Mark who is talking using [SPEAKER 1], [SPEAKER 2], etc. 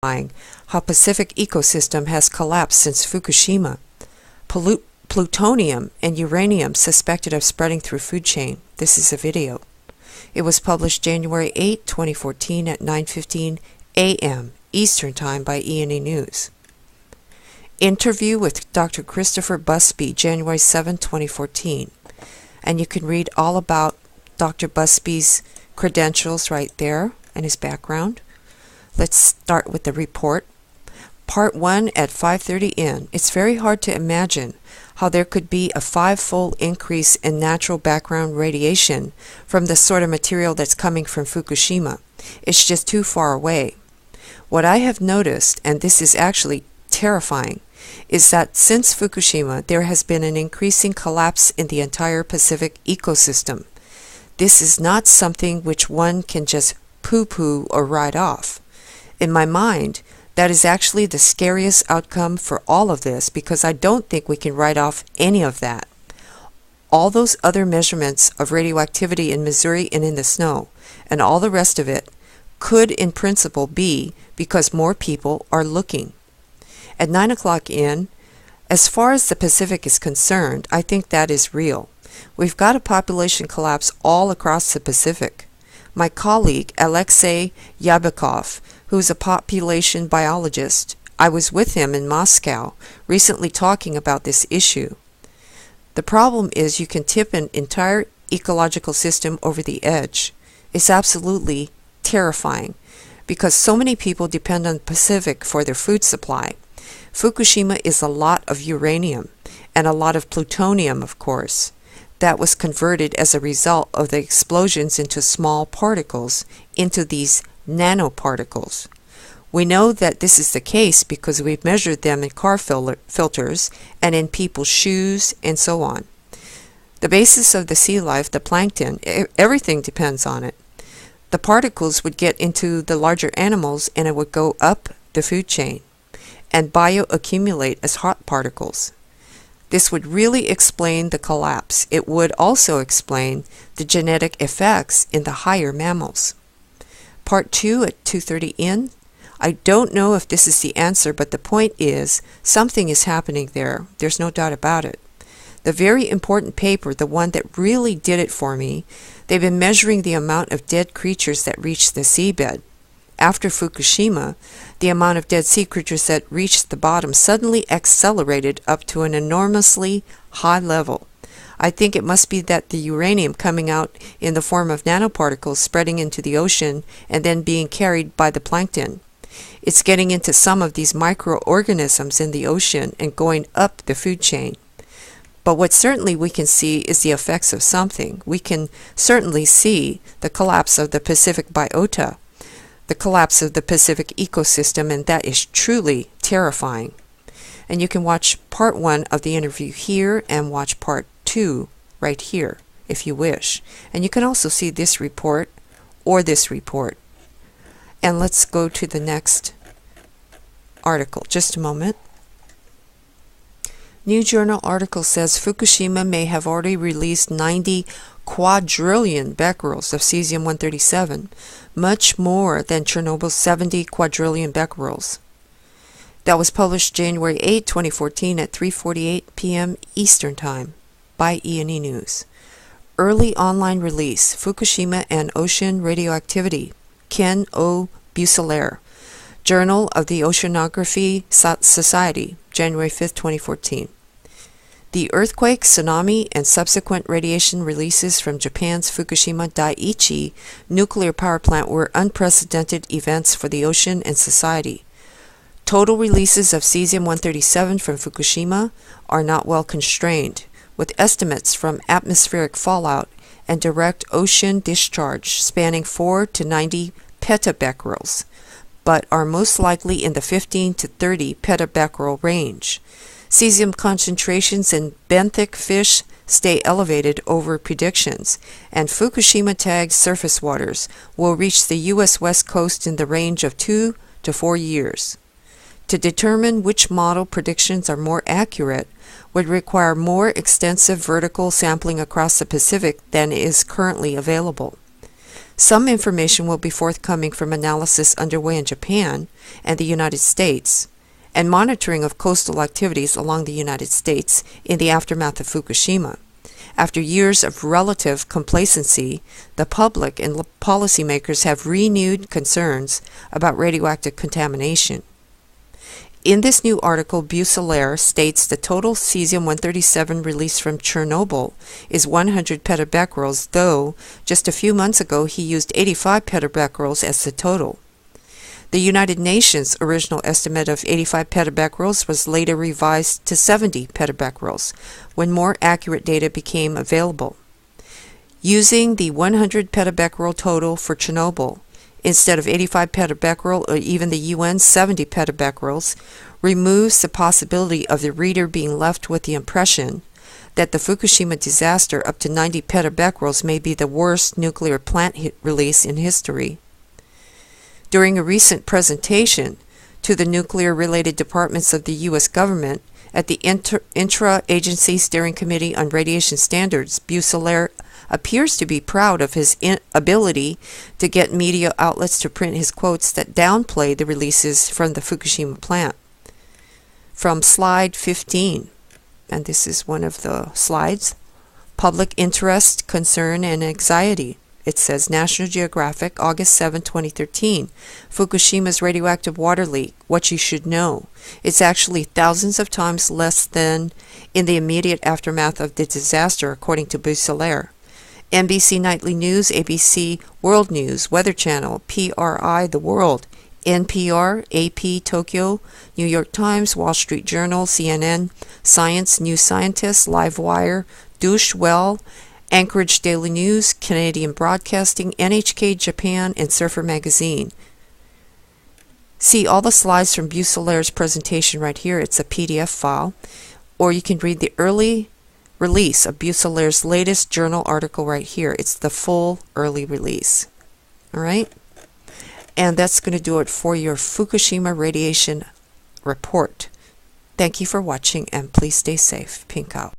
[SPEAKER 1] how Pacific ecosystem has collapsed since Fukushima. Plutonium and uranium suspected of spreading through food chain. This is a video. It was published January 8, 2014 at 9:15 a.m. Eastern Time by E&E News. Interview with Dr. Christopher Busby, January 7, 2014. And you can read all about Dr. Busby's credentials right there and his background. Let's start with the report. Part 1 at 5:30 in. It's very hard to imagine how there could be a 5-fold increase in natural background radiation from the sort of material that's coming from Fukushima. It's just too far away. What I have noticed, and this is actually terrifying, is that since Fukushima there has been an increasing collapse in the entire Pacific ecosystem. This is not something which one can just poo-poo or write off. In my mind, that is actually the scariest outcome for all of this, because I don't think we can write off any of that. All those other measurements of radioactivity in Missouri and in the snow, and all the rest of it, could in principle be because more people are looking. At 9 o'clock in, as far as the Pacific is concerned, I think that is real. We've got a population collapse all across the Pacific. My colleague, Alexei Yabakov, who's a population biologist, I was with him in Moscow recently talking about this issue. The problem is you can tip an entire ecological system over the edge. It's absolutely terrifying because so many people depend on the Pacific for their food supply. Fukushima is a lot of uranium and a lot of plutonium, of course. That was converted as a result of the explosions into small particles, into these nanoparticles. We know that this is the case because we've measured them in car filters and in people's shoes and so on. The basis of the sea life, the plankton, everything depends on it. The particles would get into the larger animals and it would go up the food chain and bioaccumulate as hot particles. This would really explain the collapse. It would also explain the genetic effects in the higher mammals. Part 2 at 2:30 in. I don't know if this is the answer, but the point is something is happening there. There's no doubt about it. The very important paper, the one that really did it for me, they've been measuring the amount of dead creatures that reached the seabed. After Fukushima, the amount of dead sea creatures that reached the bottom suddenly accelerated up to an enormously high level. I think it must be that the uranium coming out in the form of nanoparticles spreading into the ocean and then being carried by the plankton. It's getting into some of these microorganisms in the ocean and going up the food chain. But what certainly we can see is the effects of something. We can certainly see the collapse of the Pacific biota, the collapse of the Pacific ecosystem, and that is truly terrifying. And you can watch part 1 of the interview here and watch part 2 right here if you wish. And you can also see this report or this report. And let's go to the next article. Just a moment. New Journal article says Fukushima may have already released 90 quadrillion becquerels of cesium-137, much more than Chernobyl's 70 quadrillion becquerels. That was published January 8, 2014 at 3:48 p.m. Eastern Time by E&E News. Early online release, Fukushima and Ocean Radioactivity, Ken O. Bucellaire, Journal of the Oceanography Society, January 5, 2014. The earthquake, tsunami, and subsequent radiation releases from Japan's Fukushima Daiichi nuclear power plant were unprecedented events for the ocean and society. Total releases of cesium-137 from Fukushima are not well constrained, with estimates from atmospheric fallout and direct ocean discharge spanning 4 to 90 petabecquerels, but are most likely in the 15 to 30 petabecquerel range. Cesium concentrations in benthic fish stay elevated over predictions, and Fukushima-tagged surface waters will reach the U.S. West Coast in the range of 2 to 4 years. To determine which model predictions are more accurate would require more extensive vertical sampling across the Pacific than is currently available. Some information will be forthcoming from analysis underway in Japan and the United States, and monitoring of coastal activities along the United States in the aftermath of Fukushima. After years of relative complacency, the public and policymakers have renewed concerns about radioactive contamination. In this new article, Bucellaire states the total cesium-137 released from Chernobyl is 100 petabecquerels, though just a few months ago he used 85 petabecquerels as the total. The United Nations' original estimate of 85 petabecquerels was later revised to 70 petabecquerels when more accurate data became available. Using the 100 petabecquerel total for Chernobyl instead of 85 petabecquerel or even the UN's 70 petabecquerels removes the possibility of the reader being left with the impression that the Fukushima disaster up to 90 petabecquerels may be the worst nuclear plant release in history. During a recent presentation to the nuclear-related departments of the U.S. government at the Intra-Agency Steering Committee on Radiation Standards, Bucellaire appears to be proud of his ability to get media outlets to print his quotes that downplay the releases from the Fukushima plant. From slide 15, and this is one of the slides, Public Interest, Concern, and Anxiety. It says, National Geographic, August 7, 2013, Fukushima's radioactive water leak, what you should know. It's actually thousands of times less than in the immediate aftermath of the disaster, according to Bucellaire. NBC Nightly News, ABC World News, Weather Channel, PRI The World, NPR, AP Tokyo, New York Times, Wall Street Journal, CNN, Science, New Scientist, Livewire, Douche Well, Anchorage Daily News, Canadian Broadcasting, NHK Japan, and Surfer Magazine. See all the slides from Bucellaire's presentation right here. It's a PDF file. Or you can read the early release of Bucellaire's latest journal article right here. It's the full early release. All right? And that's going to do it for your Fukushima radiation report. Thank you for watching, and please stay safe. Pink out.